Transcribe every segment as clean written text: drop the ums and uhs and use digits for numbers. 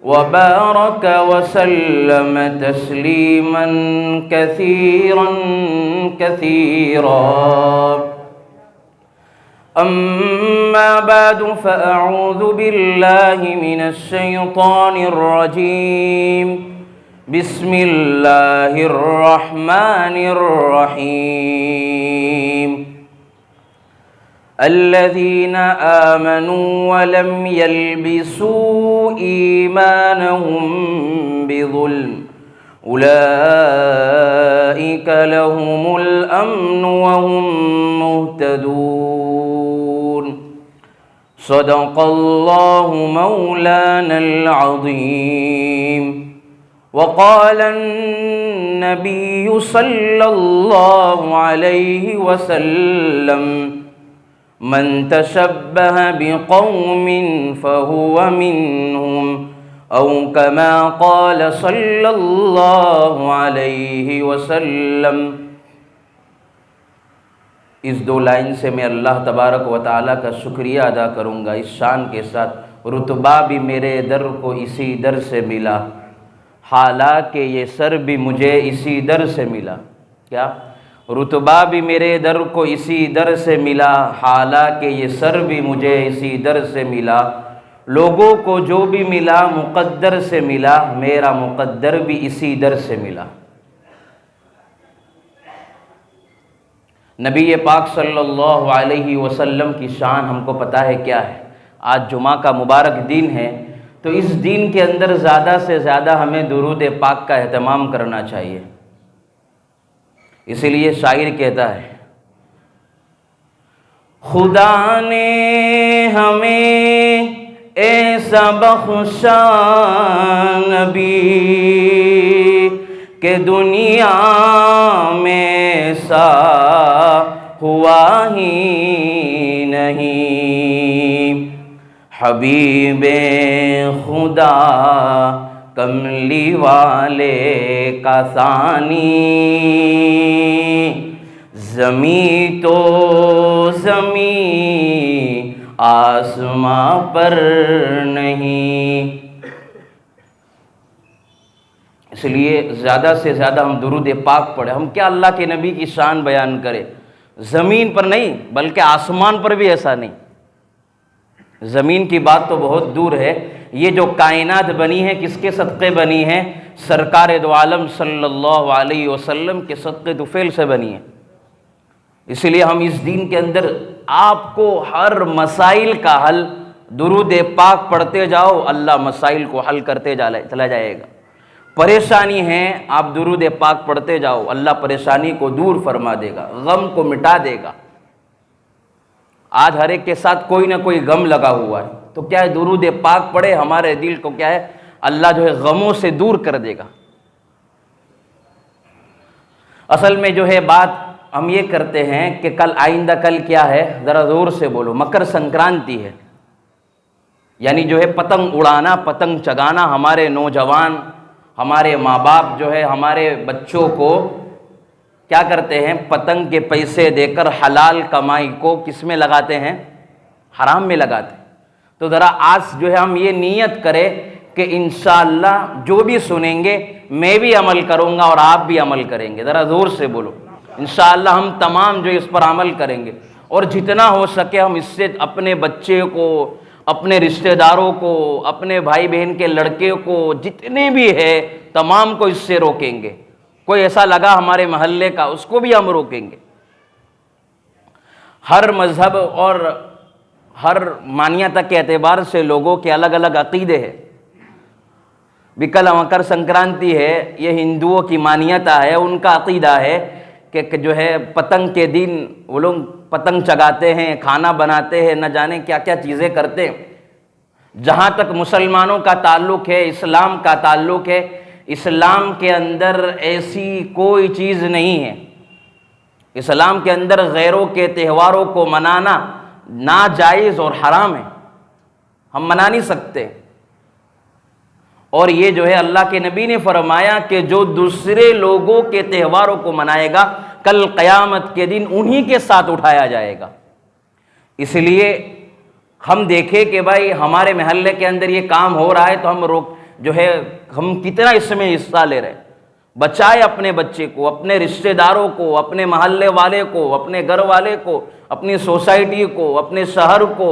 वबारक वसल्लम तस्लीमन कसीरन कसीरा। अम्मा बादु फ़अऊज़ु बिल्लाहि मिनश शैतानिर रजीम। बिस्मिल्लाहिर रहमानिर रहीम। अल्लज़ीना आमनू वलम यल्बिसू ईमानहुम बिज़ुल्म उलाइका लहुमुल अम्नु वहुम मुहतदून। सदक़ल्लाहु मौलानल अज़ीम। वक़ालन नबिय्यु सल्लल्लाहु अलैहि वसल्लम मन तशब्बह बिक़ौमिन फ़हुव मिन्हुम औ कमा क़ाल सल्लल्लाहु अलैहि वसल्लम। इस दो लाइन से मैं अल्लाह तबारक व तआला का शुक्रिया अदा करूँगा इस शान के साथ, रुतबा भी मेरे दर को इसी दर से मिला, हालांकि ये सर भी मुझे इसी दर से मिला। क्या? रुतबा भी मेरे दर को इसी दर से मिला, हालांकि ये सर भी मुझे इसी दर से मिला। लोगों को जो भी मिला मुक़द्दर से मिला, मेरा मुक़द्दर भी इसी दर से मिला। नबी पाक सल्लल्लाहु अलैहि वसल्लम की शान हमको पता है क्या है। आज जुमा का मुबारक दिन है, तो इस दिन के अंदर ज़्यादा से ज़्यादा हमें दुरूद पाक का एहतमाम करना चाहिए। इसीलिए शायर कहता है, खुदा ने हमें ऐसा बख्शा नबी के दुनिया में ऐसा हुआ ही नहीं। हबीबे खुदा कमली वाले का सानी, ज़मी तो ज़मी आसमां पर नहीं। इसलिए ज़्यादा से ज़्यादा हम दुरूद पाक पढ़े। हम क्या अल्लाह के नबी की शान बयान करें, ज़मीन पर नहीं बल्कि आसमान पर भी ऐसा नहीं। ज़मीन की बात तो बहुत दूर है, ये जो कायनात बनी है किसके सदक़े बनी है? सरकार दो आलम सल्लल्लाहु अलैहि वसल्लम के सदक़े तुफ़ैल से बनी है। इसलिए हम इस दिन के अंदर आपको हर मसाइल का हल दुरूद पाक पढ़ते जाओ, अल्लाह मसाइल को हल करते चला जाएगा। परेशानी है, आप दुरूद पाक पढ़ते जाओ, अल्लाह परेशानी को दूर फरमा देगा, गम को मिटा देगा। आज हर एक के साथ कोई ना कोई गम लगा हुआ है, तो क्या है, दुरूद पाक पढ़े, हमारे दिल को क्या है, अल्लाह जो है गमों से दूर कर देगा। असल में जो है बात हम ये करते हैं कि कल आइंदा कल क्या है, ज़रा ज़ोर से बोलो, मकर संक्रांति है। यानी जो है पतंग उड़ाना, पतंग चगाना। हमारे नौजवान, हमारे माँ बाप जो है हमारे बच्चों को क्या करते हैं, पतंग के पैसे देकर हलाल कमाई को किस में लगाते हैं? हराम में लगाते हैं। तो ज़रा आज जो है हम ये नियत करें कि इंशाअल्लाह जो भी सुनेंगे मैं भी अमल करूँगा और आप भी अमल करेंगे। ज़रा ज़ोर से बोलो, इंशाअल्लाह हम तमाम जो इस पर अमल करेंगे और जितना हो सके हम इससे अपने बच्चे को, अपने रिश्तेदारों को, अपने भाई बहन के लड़के को, जितने भी है तमाम को इससे रोकेंगे। कोई ऐसा लगा हमारे मोहल्ले का, उसको भी हम रोकेंगे। हर मज़हब और हर मान्यता के एतबार से लोगों के अलग अलग अकीदे हैं। कल मकर संक्रांति है, ये हिंदुओं की मान्यता है, उनका अकीदा है कि जो है पतंग के दिन वो लोग पतंग चगाते हैं, खाना बनाते हैं, न जाने क्या क्या चीज़ें करते हैं। जहाँ तक मुसलमानों का ताल्लुक़ है, इस्लाम का ताल्लुक़ है, इस्लाम के अंदर ऐसी कोई चीज़ नहीं है। इस्लाम के अंदर गैरों के त्योहारों को मनाना नाजायज़ और हराम है, हम मना नहीं सकते। और ये जो है अल्लाह के नबी ने फरमाया कि जो दूसरे लोगों के त्योहारों को मनाएगा कल क़यामत के दिन उन्हीं के साथ उठाया जाएगा। इसलिए हम देखें कि भाई हमारे महल्ले के अंदर ये काम हो रहा है तो हम जो है हम कितना इसमें हिस्सा ले रहे हैं। बचाए अपने बच्चे को, अपने रिश्तेदारों को, अपने मोहल्ले वाले को, अपने घर वाले को, अपनी सोसाइटी को, अपने शहर को।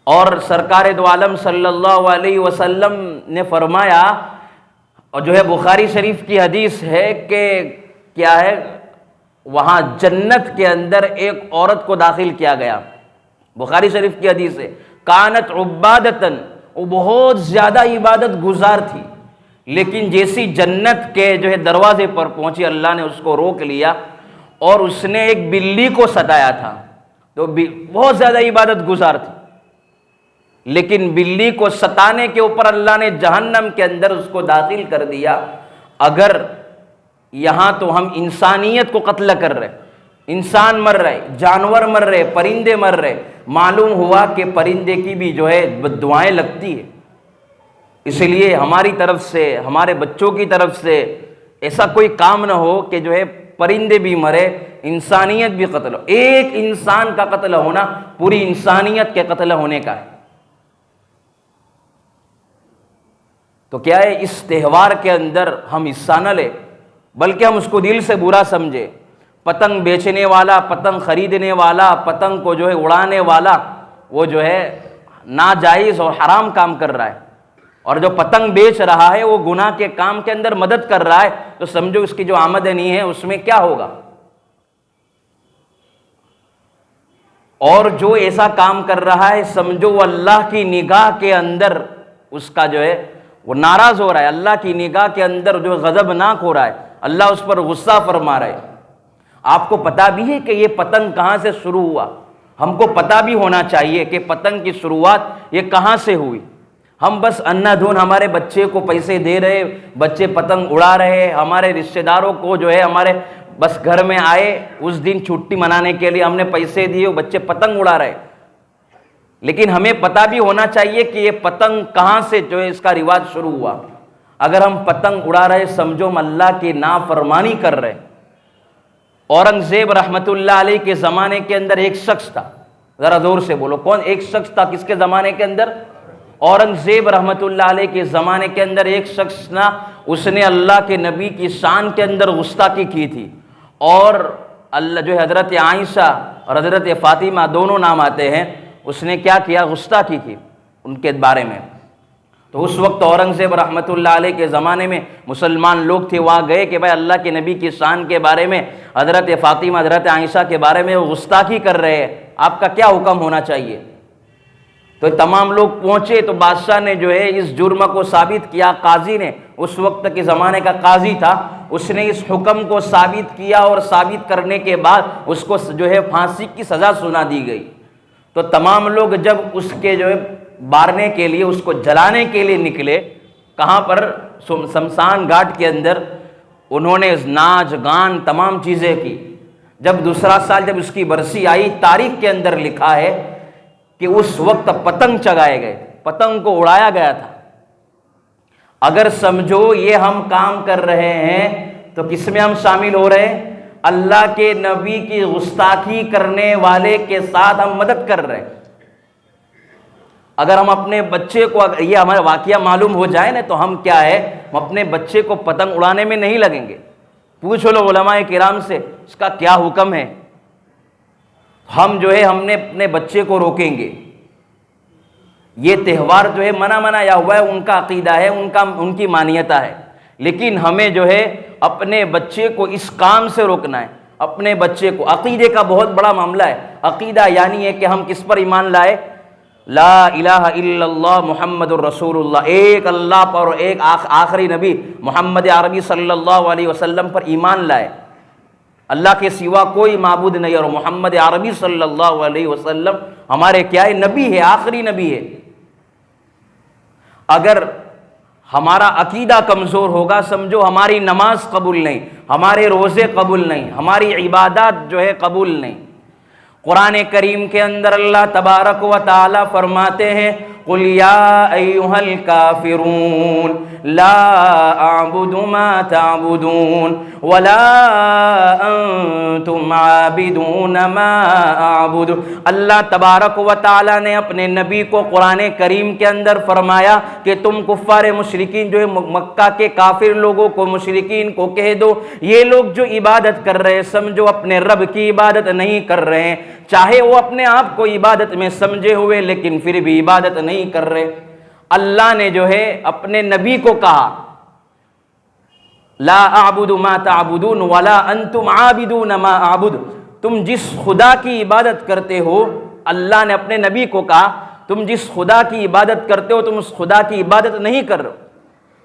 और सरकार दो आलम सल्लल्लाहु अलैहि वसल्लम ने फरमाया, और जो है बुखारी शरीफ की हदीस है कि क्या है, वहां जन्नत के अंदर एक औरत को दाखिल किया गया। बुखारी शरीफ की हदीस है, कानत उब्बादतन, वो बहुत ज्यादा इबादत गुजार थी, लेकिन जैसी जन्नत के जो है दरवाजे पर पहुंची, अल्लाह ने उसको रोक लिया और उसने एक बिल्ली को सताया था। तो बहुत ज्यादा इबादत गुजार थी, लेकिन बिल्ली को सताने के ऊपर अल्लाह ने जहन्नम के अंदर उसको दाखिल कर दिया। अगर यहां तो हम इंसानियत को कत्ल कर रहे, इंसान मर रहे, जानवर मर रहे, परिंदे मर रहे, मालूम हुआ कि परिंदे की भी जो है दुआएं लगती है। इसलिए हमारी तरफ से, हमारे बच्चों की तरफ से ऐसा कोई काम ना हो कि जो है परिंदे भी मरे, इंसानियत भी कत्ल हो। एक इंसान का कत्ल होना पूरी इंसानियत के कत्ल होने का है। तो क्या है, इस त्यौहार के अंदर हम हिस्सा न ले, बल्कि हम उसको दिल से बुरा समझे। पतंग बेचने वाला, पतंग खरीदने वाला, पतंग को जो है उड़ाने वाला, वो जो है नाजायज़ और हराम काम कर रहा है, और जो पतंग बेच रहा है वो गुनाह के काम के अंदर मदद कर रहा है। तो समझो उसकी जो आमदनी है उसमें क्या होगा। और जो ऐसा काम कर रहा है, समझो वो अल्लाह की निगाह के अंदर उसका जो है वो नाराज हो रहा है, अल्लाह की निगाह के अंदर जो गजबनाक हो रहा है, अल्लाह उस पर गुस्सा फरमा रहा है। आपको पता भी है कि ये पतंग कहां से शुरू हुआ। हमको पता भी होना चाहिए कि पतंग की शुरुआत ये कहां से हुई। हम बस अन्धाधुन हमारे बच्चे को पैसे दे रहे, बच्चे पतंग उड़ा रहे, हमारे रिश्तेदारों को जो है हमारे बस घर में आए, उस दिन छुट्टी मनाने के लिए हमने पैसे दिए, बच्चे पतंग उड़ा रहे। लेकिन हमें पता भी होना चाहिए कि ये पतंग कहां से जो है इसका रिवाज शुरू हुआ। अगर हम पतंग उड़ा रहे, समझो हम अल्लाह की नाफरमानी कर रहे। औरंगजेब रहमतुल्लाह अलैह के जमाने के अंदर एक शख्स था, जरा जोर से बोलो कौन एक शख्स था, किसके जमाने के अंदर? औरंगजेब रहमतुल्लाह अलैह के ज़माने के अंदर एक शख्स ना, उसने अल्लाह के नबी की शान के अंदर गुस्ताखी की थी। और अल्लाह जो हज़रत आयशा और हज़रत फ़ातिमा दोनों नाम आते हैं, उसने क्या किया, गुस्ताखी की उनके बारे में। तो उस वक्त औरंगजेब रहमतुल्लाह अलैह के ज़माने में मुसलमान लोग थे, वहाँ गए कि भाई अल्लाह के नबी की शान के बारे में, हज़रत फ़ातिमा हज़रत आयशा के बारे में वो गुस्ताखी कर रहे हैं, आपका क्या हुक्म होना चाहिए। तो तमाम लोग पहुंचे, तो बादशाह ने जो है इस जुर्म को साबित किया। काजी ने, उस वक्त के ज़माने का काजी था, उसने इस हुक्म को साबित किया और साबित करने के बाद उसको जो है फांसी की सज़ा सुना दी गई। तो तमाम लोग जब उसके जो है बारने के लिए, उसको जलाने के लिए निकले, कहाँ पर, शमशान घाट के अंदर, उन्होंने नाच गान तमाम चीज़ें की। जब दूसरा साल जब उसकी बरसी आई, तारीख के अंदर लिखा है कि उस वक्त पतंग चगाए गए, पतंग को उड़ाया गया था। अगर समझो ये हम काम कर रहे हैं तो किसमें हम शामिल हो रहे हैं? अल्लाह के नबी की गुस्ताखी करने वाले के साथ हम मदद कर रहे हैं। अगर हम अपने बच्चे को, अगर ये हमारा वाकया मालूम हो जाए ना, तो हम क्या है, हम अपने बच्चे को पतंग उड़ाने में नहीं लगेंगे। पूछ लो उलमाए किराम से इसका क्या हुक्म है, हम जो है हमने अपने बच्चे को रोकेंगे। ये त्यौहार जो है मना मनाया हुआ है, उनका अकीदा है, उनकी मान्यता है, लेकिन हमें जो है अपने बच्चे को इस काम से रोकना है। अपने बच्चे को, अकीदे का बहुत बड़ा मामला है। अकीदा यानी है कि हम किस पर ईमान लाए, ला इलाहा इल्लल्लाह मुहम्मदुर रसूलुल्लाह, एक अल्लाह पर और एक आखिरी नबी मोहम्मद अरबी सल्लल्लाहु अलैहि वसल्लम पर ईमान लाए। अल्लाह के सिवा कोई माबूद नहीं, और मोहम्मद अरबी सल्लल्लाहु अलैहि वसल्लम हमारे क्या है, नबी है, आखिरी नबी है। अगर हमारा अकीदा कमज़ोर होगा, समझो हमारी नमाज कबूल नहीं, हमारे रोज़े कबूल नहीं, हमारी इबादत जो है कबूल नहीं। कुरान करीम के अंदर अल्लाह तबारक व तआला फरमाते हैं, कुल या अय्युहल काफिरून ला अअबुदु मा तअबुदून वला अंतुम आबिदून मा अअबुदु। अल्लाह तबारक व तआला ने अपने नबी को कुरान करीम के अंदर फरमाया कि तुम कुफ्फार मुशरिकीन जो है मक्का के काफिर लोगों को, मुशरिकीन को कह दो, ये लोग जो इबादत कर रहे हैं समझो अपने रब की इबादत नहीं कर रहे हैं। चाहे वो अपने आप को इबादत में समझे हुए लेकिन फिर भी इबादत नहीं कर रहे। अल्लाह ने जो है अपने नबी को कहा ला अअबुदु मा तअबुदून वला अंतुम आबिदून मा अअबुद। तुम जिस खुदा की इबादत करते हो, अल्लाह ने अपने नबी को कहा तुम जिस खुदा की इबादत करते हो तुम उस खुदा की इबादत नहीं कर रहे हो।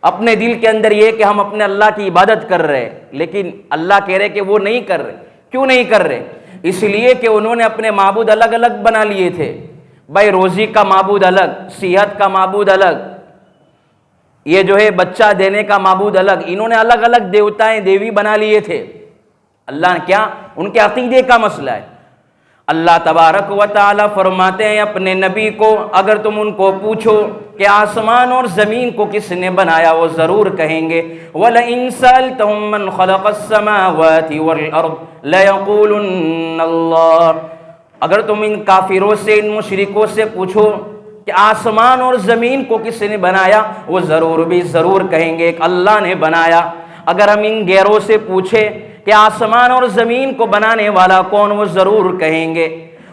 अपने दिल के अंदर ये कि हम अपने अल्लाह की इबादत कर रहे हैं, लेकिन अल्लाह कह रहे कि वो नहीं कर रहे। क्यों नहीं कर रहे? इसलिए कि उन्होंने अपने माबूद अलग अलग बना लिए थे। भाई रोजी का माबूद अलग, सेहत का माबूद अलग, ये जो है बच्चा देने का माबूद अलग, इन्होंने अलग अलग देवताएं देवी बना लिए थे। अल्लाह क्या, उनके अकीदे का मसला है। अल्लाह तबारक व तआला फरमाते हैं अपने नबी को, अगर तुम उनको पूछो कि आसमान और ज़मीन को किसने बनाया, वो ज़रूर कहेंगे वलइन सअल्तहुम मन खलक़स समावाति वल अर्द लयक़ूलुन्न अल्लाह। अगर तुम इन काफिरों से, इन मुशरिकों से पूछो कि आसमान और ज़मीन को किसने बनाया, वो ज़रूर कहेंगे एक अल्लाह ने बनाया। अगर हम इन गैरों से पूछे कि आसमान और ज़मीन को बनाने वाला कौन, वो ज़रूर कहेंगे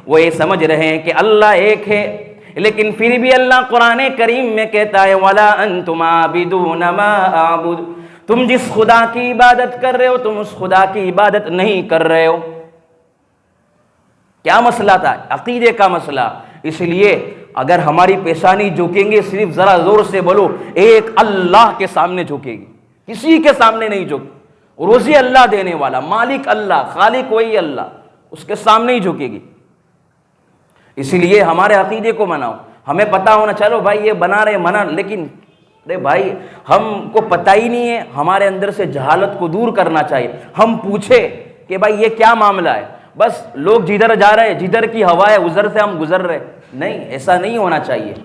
वो ये समझ रहे हैं कि अल्लाह एक है। लेकिन फिर भी अल्लाह कुरान करीम में कहता है वला अंतुम आबिदून मा अअबुद। तुम जिस खुदा की इबादत कर रहे हो तुम उस खुदा की इबादत नहीं कर रहे हो। क्या मसला था? अकीदे का मसला। इसलिए अगर हमारी पेशानी झुकेंगे, सिर्फ जरा जोर से बोलो, एक अल्लाह के सामने झुकेगी, किसी के सामने नहीं झुकेगी। रोजी अल्लाह देने वाला, मालिक अल्लाह, खालिक वही अल्लाह, उसके सामने ही झुकेगी। इसलिए हमारे अकीदे को मनाओ। हमें पता होना, चलो भाई ये बना रहे मना, लेकिन अरे भाई हमको पता ही नहीं है। हमारे अंदर से जहालत को दूर करना चाहिए। हम पूछे कि भाई ये क्या मामला है, बस लोग जिधर जा रहे हैं, जिधर की हवा है उधर से हम गुजर रहे, नहीं, ऐसा नहीं होना चाहिए।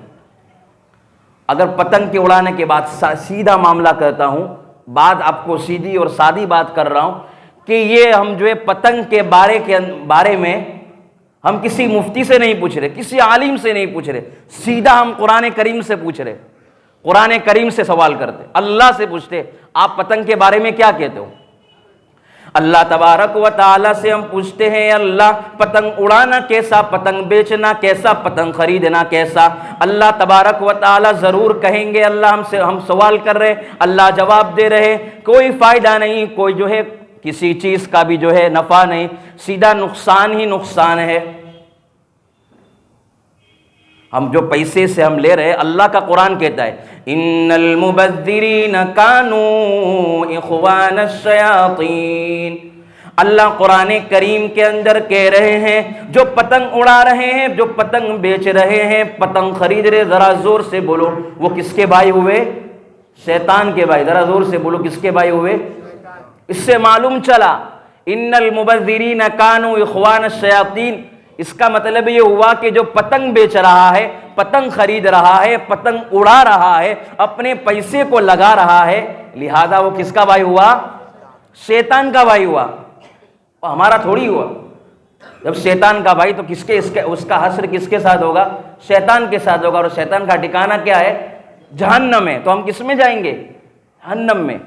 अगर पतंग के उड़ाने के बाद सीधा मामला करता हूं, बात आपको सीधी और सादी बात कर रहा हूं कि ये हम जो है पतंग के बारे में हम किसी मुफ्ती से नहीं पूछ रहे, किसी आलिम से नहीं पूछ रहे, सीधा हम कुरान करीम से पूछ रहे। कुरान करीम से सवाल करते, अल्लाह से पूछते आप पतंग के बारे में क्या कहते हो। अल्लाह तबारक व तआला से हम पूछते हैं अल्लाह पतंग उड़ाना कैसा, पतंग बेचना कैसा, पतंग खरीदना कैसा। अल्लाह तबारक व तआला ज़रूर कहेंगे अल्लाह हमसे, हम सवाल कर रहे, अल्लाह जवाब दे रहे, कोई फ़ायदा नहीं, कोई जो है किसी चीज़ का भी जो है नफ़ा नहीं, सीधा नुकसान ही नुकसान है। हम जो पैसे से हम ले रहे हैं, अल्लाह का कुरान कहता है इन्नल मुबद्दिरीन कानू इख्वानश शयातीन। अल्लाह कुरान करीम के अंदर कह रहे हैं जो पतंग उड़ा रहे हैं, जो पतंग बेच रहे हैं, पतंग खरीद रहे, जरा जोर से बोलो वो किसके भाई हुए? शैतान के भाई। जरा जोर से बोलो किसके भाई हुए? इससे मालूम चला इन्नल मुबद्दिरीन कानू इख्वानश शयातीन। इसका मतलब ये हुआ कि जो पतंग बेच रहा है, पतंग खरीद रहा है, पतंग उड़ा रहा है, अपने पैसे को लगा रहा है, लिहाजा वो किसका भाई हुआ? शैतान का भाई हुआ। हमारा थोड़ी हुआ। जब शैतान का भाई तो किसके उसका हश्र किसके साथ होगा? शैतान के साथ होगा। और शैतान का ठिकाना क्या है? जहन्नम में। तो हम किस में जाएंगे? जहन्नम में।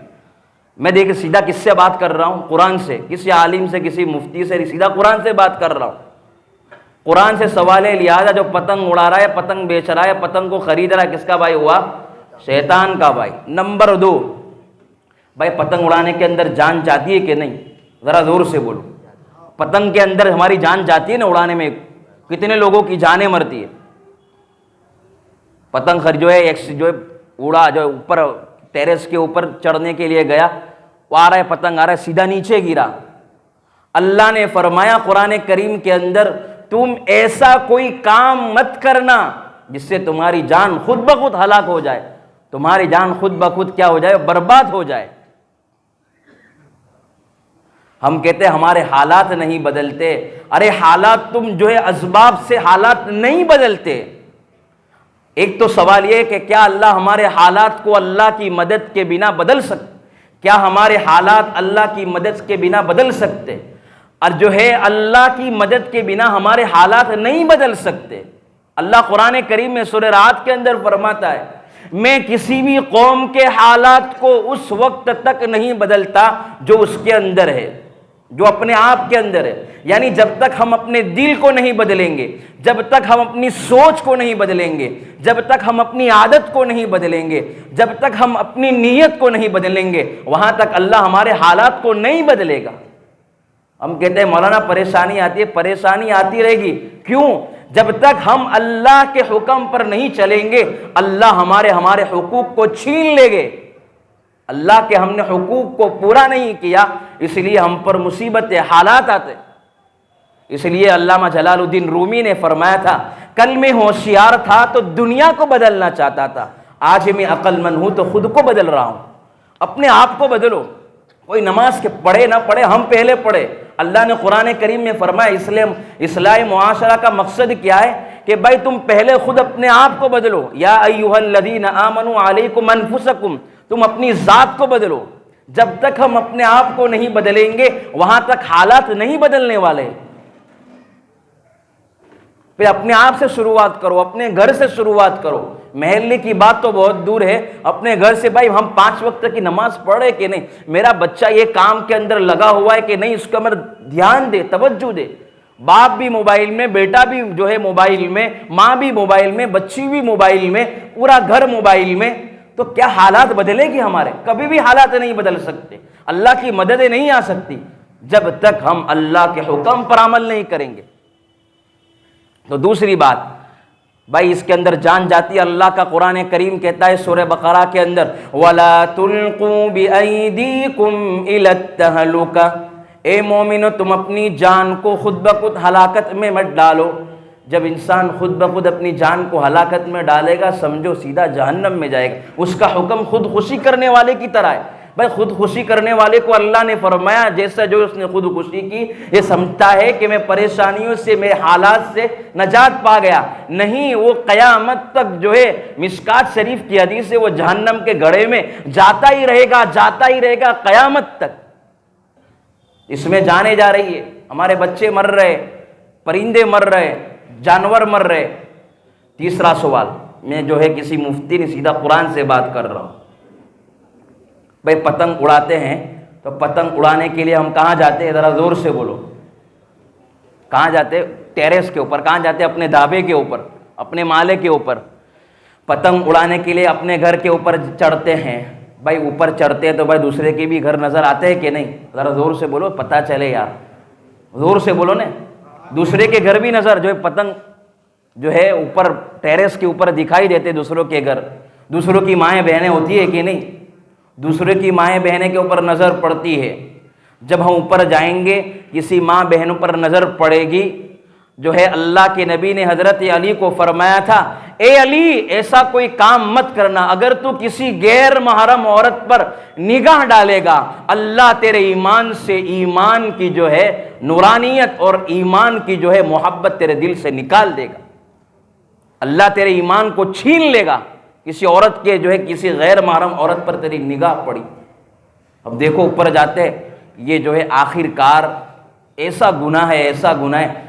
मैं देखिए सीधा किससे बात कर रहा हूँ? कुरान से। किसी आलिम से, किसी मुफ्ती से, सीधा कुरान से बात कर रहा हूँ। कुरान से सवाल है, लिहाजा जो पतंग उड़ा रहा है, पतंग बेच रहा है, पतंग को खरीद रहा है, किसका भाई हुआ? शैतान का भाई। नंबर 2, भाई पतंग उड़ाने के अंदर जान जाती है कि नहीं? जरा जोर से बोलो। पतंग के अंदर हमारी जान जाती है ना उड़ाने में? कितने लोगों की जानें मरती है। पतंग जो है उड़ा, जो ऊपर टेरेस के ऊपर चढ़ने के लिए गया, वो आ रहा है, पतंग आ रहा है, सीधा नीचे गिरा। अल्लाह ने फरमाया कुरान करीम के अंदर तुम ऐसा कोई काम मत करना जिससे तुम्हारी जान खुद ब खुद हलाक हो जाए, तुम्हारी जान खुद ब खुद क्या हो जाए? बर्बाद हो जाए। हम कहते हैं हमारे हालात नहीं बदलते। अरे हालात तुम जो है असबाब से हालात नहीं बदलते। एक तो सवाल ये कि क्या अल्लाह हमारे हालात को अल्लाह की मदद के बिना बदल सकते, क्या हमारे हालात अल्लाह की मदद के बिना बदल सकते? और जो है अल्लाह की मदद के बिना हमारे हालात नहीं बदल सकते। अल्लाह कुरान करीम में सूरह रात के अंदर फरमाता है, मैं किसी भी कौम के हालात को उस वक्त तक नहीं बदलता जो उसके अंदर है, जो अपने आप के अंदर है। यानी जब तक हम अपने दिल को नहीं बदलेंगे, जब तक हम अपनी सोच को नहीं बदलेंगे, जब तक हम अपनी आदत को नहीं बदलेंगे, जब तक हम अपनी नीयत को नहीं बदलेंगे, वहां तक अल्लाह हमारे हालात को नहीं बदलेगा। हम कहते हैं मौलाना परेशानी आती है, परेशानी आती रहेगी। क्यों? जब तक हम अल्लाह के हुक्म पर नहीं चलेंगे, अल्लाह हमारे हुकूक को छीन लेंगे। अल्लाह के हमने हुकूक को पूरा नहीं किया, इसलिए हम पर मुसीबतें हालात आते। इसलिए अल्लामा जलालुद्दीन रूमी ने फरमाया था, कल मैं होशियार था तो दुनिया को बदलना चाहता था, आज मैं अक्लमंद हूं तो खुद को बदल रहा हूं। अपने आप को बदलो। कोई नमाज के पढ़े ना पढ़े, हम पहले पढ़े। अल्लाह ने कुरान करीम में फरमाया, इस्लाही मुआशरा का मकसद क्या है कि भाई तुम पहले खुद अपने आप को बदलो। या अय्युहल्लज़ीना आमनू अलैकुम अनफुसकुम, तुम अपनी जात को बदलो। जब तक हम अपने आप को नहीं बदलेंगे, वहां तक हालात नहीं बदलने वाले। फिर अपने आप से शुरुआत करो, अपने घर से शुरुआत करो। महल्ले की बात तो बहुत दूर है, अपने घर से। भाई हम 5 वक्त की नमाज पढ़ रहे कि नहीं, मेरा बच्चा ये काम के अंदर लगा हुआ है कि नहीं, इसको मेरा ध्यान दे, तवज्जो दे। बाप भी मोबाइल में, बेटा भी जो है मोबाइल में, माँ भी मोबाइल में, बच्ची भी मोबाइल में, पूरा घर मोबाइल में। तो क्या हालात बदलेगी हमारे? कभी भी हालात नहीं बदल सकते। अल्लाह की मददें नहीं आ सकती जब तक हम अल्लाह के हुक्म पर अमल नहीं करेंगे। तो दूसरी बात भाई, इसके अंदर जान जाती है। अल्लाह का कुरान करीम कहता है सूरह बकरा के अंदर, वला तुल्कू बिअयदीकुम इलत तहलुका, ए मोमिनो तुम अपनी जान को खुद ब खुद हलाकत में मत डालो। जब इंसान खुद ब खुद अपनी जान को हलाकत में डालेगा, समझो सीधा जहन्नम में जाएगा। उसका हुक्म खुद खुशी करने वाले की तरह है। भाई खुद खुशी करने वाले को अल्लाह ने फरमाया, जैसा जो उसने खुद खुशी की, ये समझता है कि मैं परेशानियों से, मेरे हालात से नजात पा गया। नहीं, वो क़यामत तक जो है, मिशकात शरीफ की हदीस है, वो जहन्नम के गड्ढे में जाता ही रहेगा, जाता ही रहेगा क़यामत तक। इसमें जाने जा रही है, हमारे बच्चे मर रहे, परिंदे मर रहे, जानवर मर रहे। तीसरा सवाल, मैं जो है किसी मुफ्ती ने सीधा कुरान से बात कर रहा हूं। भाई पतंग उड़ाते हैं, तो पतंग उड़ाने के लिए हम कहाँ जाते हैं? ज़रा ज़ोर से बोलो। कहाँ जाते? टेरेस के ऊपर। कहाँ जाते? अपने धाबे के ऊपर, अपने माले के ऊपर। पतंग उड़ाने के लिए अपने घर के ऊपर चढ़ते हैं। भाई ऊपर चढ़ते हैं तो भाई दूसरे के भी घर नज़र आते हैं कि नहीं? ज़रा ज़ोर से बोलो, पता चले यार, ज़ोर से बोलो ना। दूसरे के घर भी नज़र, जो है पतंग जो है ऊपर टेरेस के ऊपर दिखाई देते, दूसरों के घर। दूसरों की माएँ बहनें होती है कि नहीं? दूसरे की माएँ बहनें के ऊपर नज़र पड़ती है। जब हम ऊपर जाएंगे, किसी माँ बहनों पर नज़र पड़ेगी। जो है अल्लाह के नबी ने हज़रत अली को फरमाया था, ए अली ऐसा कोई काम मत करना, अगर तू किसी गैर महरम औरत पर निगाह डालेगा, अल्लाह तेरे ईमान से ईमान की जो है नूरानियत और ईमान की जो है मोहब्बत तेरे दिल से निकाल देगा। अल्लाह तेरे ईमान को छीन लेगा। किसी औरत के जो है, किसी गैर महरम औरत पर तेरी निगाह पड़ी। अब देखो ऊपर जाते, ये जो है आखिरकार ऐसा गुनाह है, ऐसा गुनाह है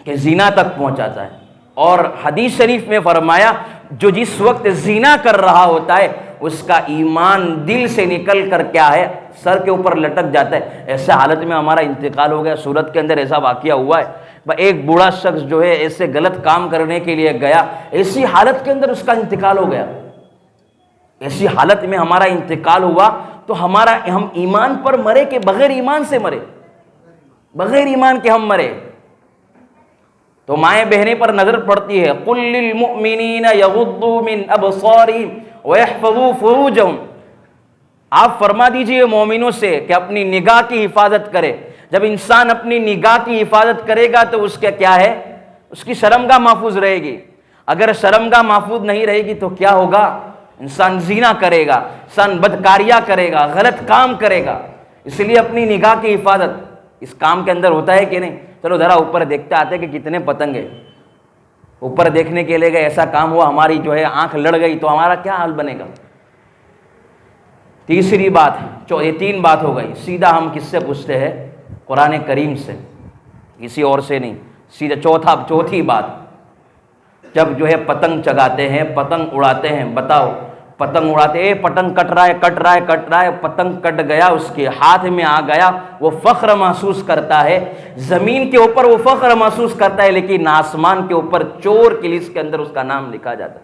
कि ज़िना तक पहुंचाता है। और हदीस शरीफ में फरमाया, जो जिस वक्त ज़िना कर रहा होता है, उसका ईमान दिल से निकल कर क्या है, सर के ऊपर लटक जाता है। ऐसे हालत में हमारा इंतकाल हो गया। सूरत के अंदर ऐसा वाक़या हुआ है। एक बूढ़ा शख्स जो है ऐसे गलत काम करने के लिए गया, ऐसी हालत के अंदर उसका इंतकाल हो गया। ऐसी हालत में हमारा इंतकाल हुआ तो हम ईमान पर मरे कि बगैर ईमान से मरे? बगैर ईमान के हम मरे। तो माएँ बहनें पर नजर पड़ती है, कुल लिल मुमिनीना यगुद्दू मिन अबसारिहिम व यहफज़ू फुरूजहुम। आप फरमा दीजिए मोमिनों से कि अपनी निगाह की हिफाजत करे। जब इंसान अपनी निगाह की हिफाजत करेगा तो उसका क्या है, उसकी शर्मगाह महफूज रहेगी। अगर शर्मगाह महफूज नहीं रहेगी तो क्या होगा? इंसान ज़िना करेगा, इंसान बदकारियाँ करेगा, गलत काम करेगा। इसलिए अपनी निगाह की हिफाजत इस काम के अंदर होता है कि नहीं? चलो ज़रा ऊपर देखते आते कि कितने पतंगे। ऊपर देखने के लिए गए, ऐसा काम हुआ, हमारी जो है आंख लड़ गई, तो हमारा क्या हाल बनेगा। तीसरी बात, ये 3 बात हो गई। सीधा हम किससे पूछते हैं? कुरान करीम से, किसी और से नहीं। सीधा चौथी बात, जब जो है पतंग चगाते हैं, पतंग उड़ाते हैं, बताओ पतंग उड़ाते, पतंग कट रहा है, पतंग कट गया, उसके हाथ में आ गया, वो फख्र महसूस करता है। जमीन के ऊपर वो फख्र महसूस करता है, लेकिन आसमान के ऊपर चोर की लिस्ट के अंदर उसका नाम लिखा जाता है,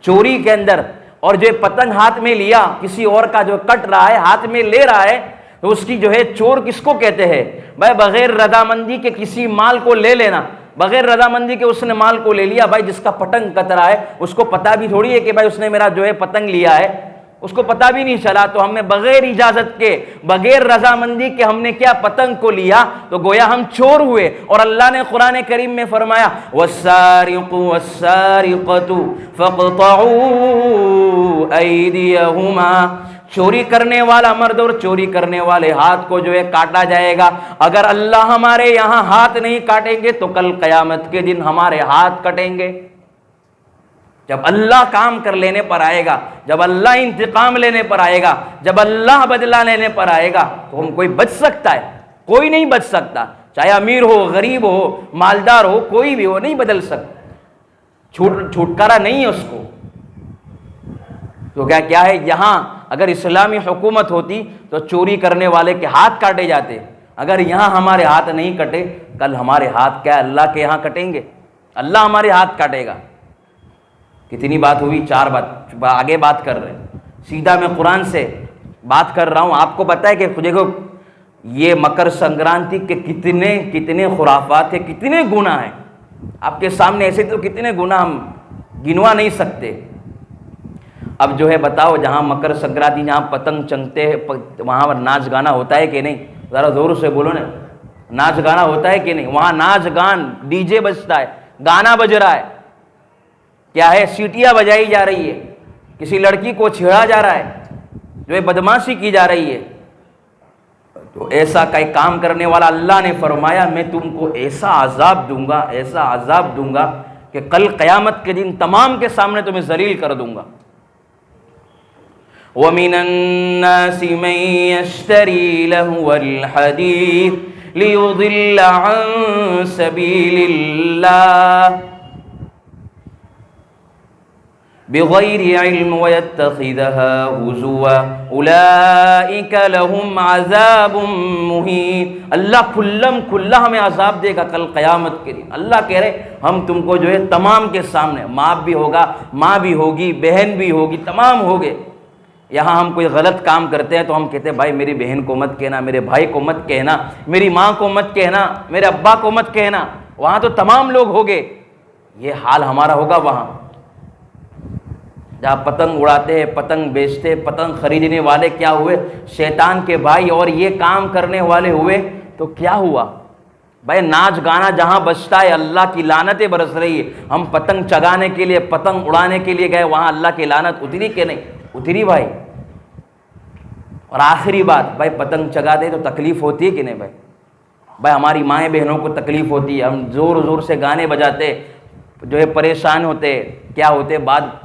चोरी के अंदर। और जो पतंग हाथ में लिया, किसी और का जो कट रहा है हाथ में ले रहा है, तो उसकी जो है चोर किसको कहते हैं भाई? बगैर रजामंदी के किसी माल को ले लेना, बगैर रजामंदी के उसने माल को ले लिया भाई। जिसका पतंग कट रहा है उसको पता भी थोड़ी है कि भाई उसने मेरा जो है पतंग लिया है, उसको पता भी नहीं चला। तो हमने बगैर इजाजत के, बगैर रजामंदी के हमने क्या पतंग को लिया, तो गोया हम चोर हुए। और अल्लाह ने कुरान करीम में फरमाया, वस्सारिकु वस्सारिकतु फक़तऊ ऐदियहुमा, चोरी करने वाला मर्द और चोरी करने वाले हाथ को जो है काटा जाएगा। अगर अल्लाह हमारे यहाँ हाथ नहीं काटेंगे तो कल क़यामत के दिन हमारे हाथ कटेंगे। जब अल्लाह काम कर लेने पर आएगा, जब अल्लाह इंतकाम लेने पर आएगा, जब अल्लाह बदला लेने पर आएगा, तो हम कोई बच सकता है? कोई नहीं बच सकता। चाहे अमीर हो, गरीब हो, मालदार हो, कोई भी हो, नहीं बदल सकता। छुटकारा नहीं है उसको। तो क्या है, यहाँ अगर इस्लामी हुकूमत होती तो चोरी करने वाले के हाथ काटे जाते। अगर यहाँ हमारे हाथ नहीं कटे, कल हमारे हाथ क्या अल्लाह के यहाँ कटेंगे? अल्लाह हमारे हाथ काटेगा। कितनी बात हुई? 4 बात। आगे बात कर रहे हैं, सीधा मैं कुरान से बात कर रहा हूँ। आपको पता है कि देखो ये मकर संक्रांति के कितने कितने खुराफात है, कितने गुनाह हैं आपके सामने। ऐसे तो कितने गुनाह हम गिनवा नहीं सकते। अब जो है बताओ, जहाँ मकर संक्रांति, जहाँ पतंग चंगते हैं, वहाँ पर नाच गाना होता है कि नहीं? ज़रा जोर से बोलो ना, नाच गाना होता है कि नहीं? वहाँ नाच गान, डीजे बजता है, गाना बज रहा है, क्या है, सीटियाँ बजाई जा रही है, किसी लड़की को छेड़ा जा रहा है, जो है बदमाशी की जा रही है। तो ऐसा कई काम करने वाला अल्लाह ने फरमाया, मैं तुमको ऐसा अजाब दूंगा, ऐसा अजाब दूंगा कि कल क़यामत के दिन तमाम के सामने तुम्हें ज़लील कर दूंगा। वमिनन्नासि मन यश्तरी लहुवल हदीस लियुदिल्ल अन सबीलिल्लाह बिगैरि इल्म वयत्तखिज़हा हुज़ुवा उलाइका लहुम अज़ाबुम मुहीन। अल्लाह खुल्ला हमें अजाब देगा कल क़यामत के दिन। अल्लाह कह रहे हम तुमको जो है तमाम के सामने, बाप भी होगा, माँ भी होगी, बहन भी होगी, तमाम होगे। यहाँ हम कोई गलत काम करते हैं तो हम कहते हैं भाई मेरी बहन को मत कहना, मेरे भाई को मत कहना, मेरी माँ को मत कहना, मेरे अब्बा को मत कहना। वहाँ तो तमाम लोग होंगे, ये हाल हमारा होगा। वहाँ जहाँ पतंग उड़ाते हैं, पतंग बेचते, पतंग खरीदने वाले क्या हुए? शैतान के भाई। और ये काम करने वाले हुए तो क्या हुआ भाई? नाच गाना जहाँ बजता है, अल्लाह की लानतें बरस रही है। हम पतंग चगाने के लिए, पतंग उड़ाने के लिए गए, वहाँ अल्लाह की लानत उतरी कि नहीं उतरी भाई? और आखिरी बात भाई, पतंग चगाते तो तकलीफ़ होती है कि नहीं भाई? भाई हमारी माएँ बहनों को तकलीफ़ होती है। हम ज़ोर ज़ोर से गाने बजाते, जो है परेशान होते, क्या होते, बाद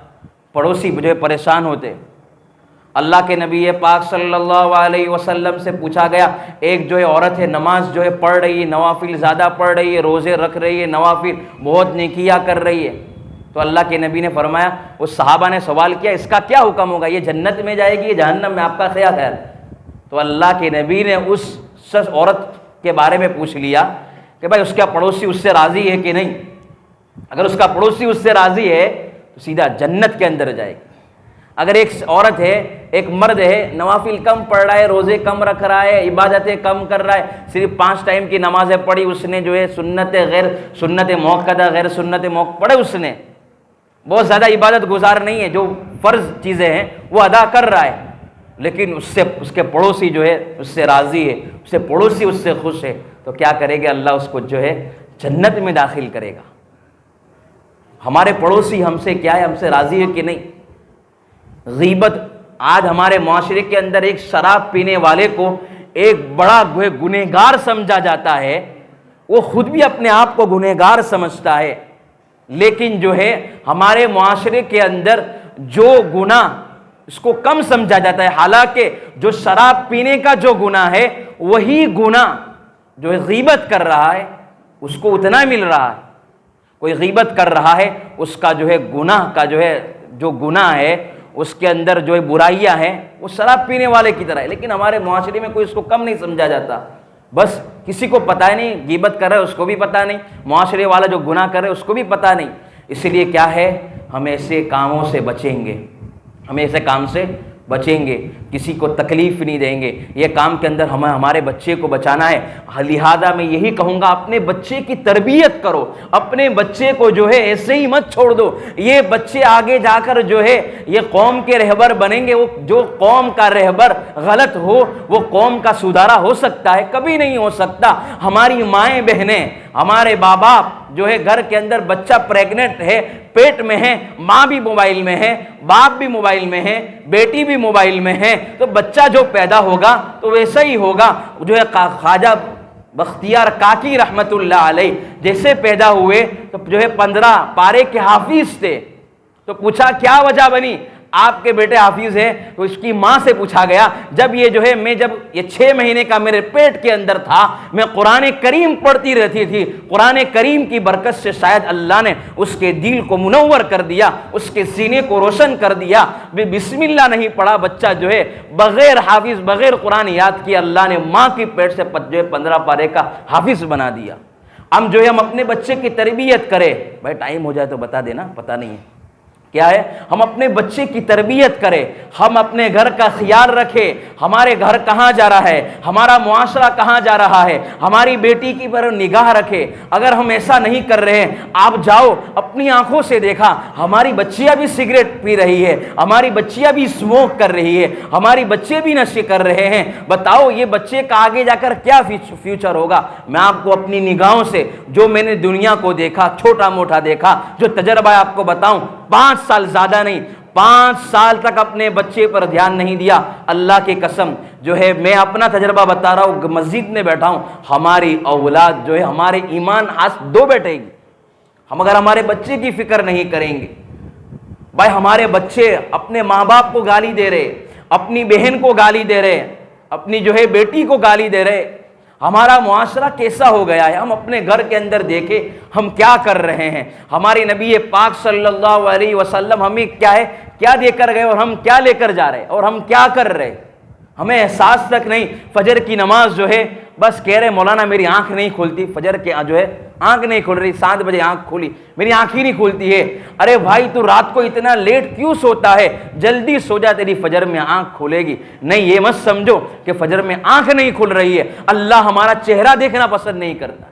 पड़ोसी जो है परेशान होते। अल्लाह के नबी पाक सल्लल्लाहु अलैहि वसल्लम से पूछा गया, एक जो है औरत है, नमाज जो है पढ़ रही है, नवाफिल ज़्यादा पढ़ रही है, रोज़े रख रही है, नवाफिल बहुत नेकियां कर रही है। तो अल्लाह के नबी ने फरमाया, उस सहाबा ने सवाल किया, इसका क्या हुक्म होगा? ये जन्नत में जाएगी, ये जहन्नम में, आपका क्या ख्याल? तो अल्लाह के नबी ने उस औरत के बारे में पूछ लिया कि भाई उसका पड़ोसी उससे राज़ी है कि नहीं। अगर उसका पड़ोसी उससे राज़ी है तो सीधा जन्नत के अंदर जाएगी। अगर एक औरत है, एक मर्द है, नवाफिल कम पढ़ रहा है, रोज़े कम रख रहा है, इबादतें कम कर रहा है, सिर्फ 5 टाइम की नमाज़ें पढ़ी उसने, जो है सुन्नत मौक़दा गैर सुन्नत मौक़ पढ़े उसने, बहुत ज़्यादा इबादत गुजार नहीं है, जो फ़र्ज़ चीज़ें हैं वो अदा कर रहा है, लेकिन उससे उसके पड़ोसी जो है उससे राज़ी है, उससे पड़ोसी उससे खुश है, तो क्या करेगा? अल्लाह उसको जो है जन्नत में दाखिल करेगा। हमारे पड़ोसी हमसे क्या है, हमसे राज़ी है कि नहीं? ग़ीबत, आज हमारे माशरे के अंदर एक शराब पीने वाले को एक बड़ा गुनहगार समझा जाता है। वो खुद भी अपने आप को गुनहगार समझता है, लेकिन जो है हमारे मुआशरे के अंदर जो गुनाह इसको कम समझा जाता है। हालांकि जो शराब पीने का जो गुनाह है वही गुनाह जो है गीबत कर रहा है उसको उतना मिल रहा है। कोई गीबत कर रहा है उसका जो है गुनाह का जो गुनाह है उसके अंदर जो है बुराइयां हैं वो शराब पीने वाले की तरह है, लेकिन हमारे मुआशरे में कोई इसको कम नहीं समझा जाता। बस किसी को पता ही नहीं, गीबत कर रहा है उसको भी पता नहीं, मुआशरे वाला जो गुनाह कर रहा है उसको भी पता नहीं। इसलिए क्या है, हम ऐसे कामों से बचेंगे, हम ऐसे काम से बचेंगे, किसी को तकलीफ नहीं देंगे। ये काम के अंदर हमें हमारे बच्चे को बचाना है। लिहाजा मैं यही कहूँगा, अपने बच्चे की तरबियत करो, अपने बच्चे को जो है ऐसे ही मत छोड़ दो। ये बच्चे आगे जाकर जो है ये कौम के रहबर बनेंगे। वो जो कौम का रहबर गलत हो वो कौम का सुधारा हो सकता है? कभी नहीं हो सकता। हमारी माएँ बहनें, हमारे माँ बाप जो है घर के अंदर बच्चा प्रेग्नेंट है, पेट में है, माँ भी मोबाइल में है, बाप भी मोबाइल में है, बेटी भी मोबाइल में है, तो बच्चा जो पैदा होगा तो वैसा ही होगा। जो है ख्वाजा बख्तियार काकी रहमतुल्लाह अलैह जैसे पैदा हुए तो जो है 15 पारे के हाफिज थे, तो पूछा क्या वजह बनी, आपके बेटे हाफिज है? तो इसकी माँ से पूछा गया, जब ये जो है मैं जब ये 6 महीने का मेरे पेट के अंदर था मैं कुरान करीम पढ़ती रहती थी, कुरान करीम की बरकत से शायद अल्लाह ने उसके दिल को मुनव्वर कर दिया, उसके सीने को रोशन कर दिया। बिस्मिल्लाह नहीं पढ़ा बच्चा जो है बगैर हाफिज बगैर कुरान याद किए अल्लाह ने माँ की पेट से जो है 15 पारे का हाफिज बना दिया। हम जो है हम अपने बच्चे की तरबियत करें। भाई टाइम हो जाए तो बता देना, पता नहीं है क्या है। हम अपने बच्चे की तरबियत करें, हम अपने घर का ख्याल रखें, हमारे घर कहाँ जा रहा है, हमारा मुआशरा कहाँ जा रहा है, हमारी बेटी की पर निगाह रखें। अगर हम ऐसा नहीं कर रहे हैं, आप जाओ अपनी आंखों से देखा हमारी बच्चियां भी सिगरेट पी रही है, हमारी बच्चियां भी स्मोक कर रही है, हमारी बच्चे भी नशे कर रहे हैं। बताओ ये बच्चे का आगे जाकर क्या फ्यूचर होगा। मैं आपको अपनी निगाहों से जो मैंने दुनिया को देखा, छोटा मोटा देखा, जो तजर्बा आपको बताऊं, 5 साल ज्यादा नहीं, 5 साल तक अपने बच्चे पर ध्यान नहीं दिया। अल्लाह की कसम जो है मैं अपना तजर्बा बता रहा हूँ, मस्जिद में बैठा हूँ, हमारी औलाद जो है हमारे ईमान हाथ दो बैठेगी। हम अगर हमारे बच्चे की फिक्र नहीं करेंगे, भाई हमारे बच्चे अपने माँ बाप को गाली दे रहे, अपनी बहन को गाली दे रहे, अपनी जो है बेटी को गाली दे रहे, हमारा मुआशरा कैसा हो गया है। हम अपने घर के अंदर देखें हम क्या कर रहे हैं। हमारे नबी पाक सल्लल्लाहु अलैहि वसल्लम हमें क्या है क्या देकर गए और हम क्या लेकर जा रहे हैं और हम क्या कर रहे हैं, हमें एहसास तक नहीं। फजर की नमाज जो है बस कह रहे मौलाना मेरी आंख नहीं खुलती, फजर के जो है आंख नहीं खुल रही, 7 बजे आंख खुली, मेरी आंख ही नहीं खुलती है। अरे भाई तू रात को इतना लेट क्यों सोता है, जल्दी सो जा, तेरी फजर में आंख खुलेगी। नहीं, ये मत समझो कि फजर में आंख नहीं खुल रही है, अल्लाह हमारा चेहरा देखना पसंद नहीं करता।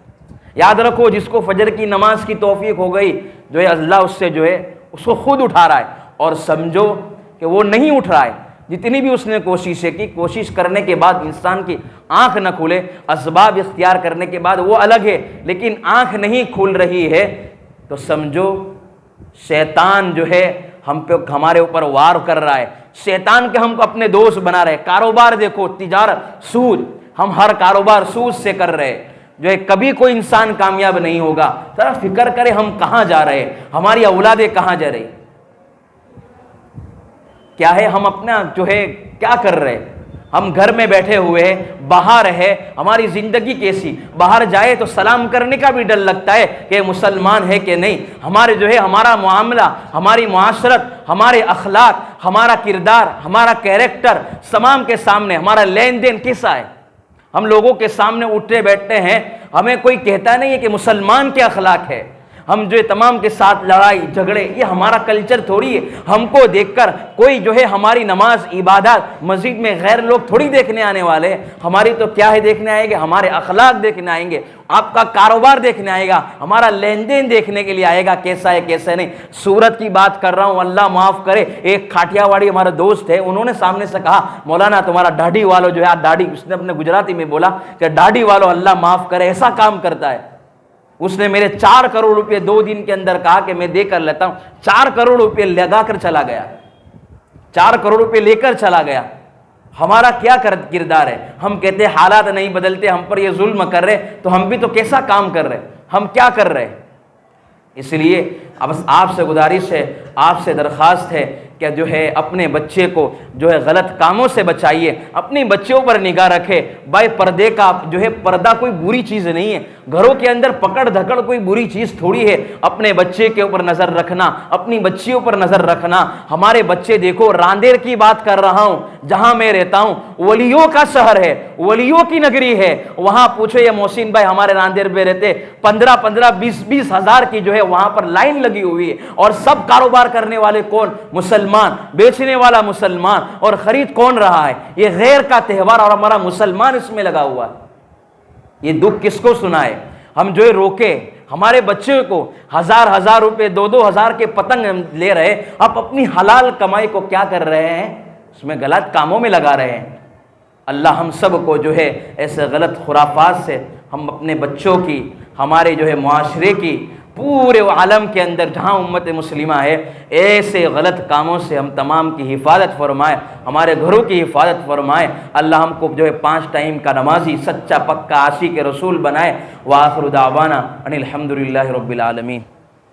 याद रखो जिसको फजर की नमाज की तौफीक हो गई जो है अल्लाह उससे जो है उसको खुद उठा रहा है, और समझो कि वो नहीं उठ रहा है। जितनी भी उसने कोशिशें की, कोशिश करने के बाद इंसान की आंख न खुले, असबाब इख्तियार करने के बाद वो अलग है, लेकिन आंख नहीं खुल रही है तो समझो शैतान जो है हम पे हमारे ऊपर वार कर रहा है। शैतान के हमको अपने दोस्त बना रहे। कारोबार देखो, तिजारत, सूद, हम हर कारोबार सूद से कर रहे हैं, जो है कभी कोई इंसान कामयाब नहीं होगा। जरा फिक्र करें हम कहाँ जा रहे हैं, हमारी औलादें कहाँ जा रही, क्या है, हम अपना जो है क्या कर रहे हैं। हम घर में बैठे हुए हैं, बाहर है, हमारी जिंदगी कैसी, बाहर जाए तो सलाम करने का भी डर लगता है कि मुसलमान है कि नहीं। हमारे जो है हमारा मामला, हमारी मुआशरत, हमारे अखलाक, हमारा किरदार, हमारा कैरेक्टर तमाम के सामने हमारा लेन देन कैसा है। हम लोगों के सामने उठते बैठते हैं, हमें कोई कहता नहीं है कि मुसलमान के अखलाक है। हम जो है तमाम के साथ लड़ाई झगड़े, ये हमारा कल्चर थोड़ी है। हमको देखकर कोई जो है हमारी नमाज इबादत मस्जिद में गैर लोग थोड़ी देखने आने वाले हैं। हमारी तो क्या है देखने आएंगे, हमारे अखलाक देखने आएंगे, आपका कारोबार देखने आएगा, हमारा लेन देन देखने के लिए आएगा कैसा है कैसा नहीं। सूरत की बात कर रहा हूँ, अल्लाह माफ़ करे, एक खाटियावाड़ी हमारा दोस्त है, उन्होंने सामने से कहा मौलाना तुम्हारा दाढ़ी वालों जो है, दाढ़ी, उसने अपने गुजराती में बोला कि दाढ़ी वालों अल्लाह माफ़ करे ऐसा काम करता है। उसने मेरे 4 करोड़ रुपए 2 दिन के अंदर कहा कि मैं दे कर लेता हूं। 4 करोड़ रुपए लगा कर चला गया, 4 करोड़ रुपए लेकर चला गया। हमारा क्या किरदार है? हम कहते हैं हालात नहीं बदलते, हम पर ये जुल्म कर रहे, तो हम भी तो कैसा काम कर रहे, हम क्या कर रहे हैं? इसलिए अब आपसे गुजारिश है, आपसे दरख्वास्त है कि जो है अपने बच्चे को जो है गलत कामों से बचाइए, अपने बच्चों पर निगाह रखें। भाई पर्दे का जो है, पर्दा कोई बुरी चीज़ नहीं है, घरों के अंदर पकड़ धकड़ कोई बुरी चीज़ थोड़ी है। अपने बच्चे के ऊपर नज़र रखना, अपनी बच्चियों पर नज़र रखना। हमारे बच्चे देखो, रांदेर की बात कर रहा हूँ, जहाँ मैं रहता हूँ वलियों का शहर है, वलियों की नगरी है। वहाँ पूछो ये मोहसिन भाई, हमारे रांदेर में रहते, 15-15, 20-20 हज़ार की जो है वहाँ पर लाइन लगी हुई है, और सब कारोबार करने वाले कौन? मुसलमान। बेचने वाला मुसलमान, और खरीद कौन रहा है? ये गैर का त्यौहार, और हमारा मुसलमान इसमें लगा हुआ है। ये दुख किसको सुनाए? हम जो है रोके हमारे बच्चे को, 1000-1000 रुपए, 2-2 हज़ार के पतंग हम ले रहे, आप अपनी हलाल कमाई को क्या कर रहे हैं? उसमें गलत कामों में लगा रहे हैं। अल्लाह हम सब को जो है ऐसे गलत खुराफात से, हम अपने बच्चों की, हमारे जो है मुआशरे की, पूरे आलम के अंदर जहाँ उम्मत मुस्लिमा है, ऐसे गलत कामों से हम तमाम की हिफाजत फरमाए, हमारे घरों की हिफाजत फरमाए। अल्लाह हमको जो है 5 टाइम का नमाजी, सच्चा पक्का आशिक रसूल बनाए। व आखिर दावाना अनिल हम्दुलिल्लाहि रब्बिल आलमीन।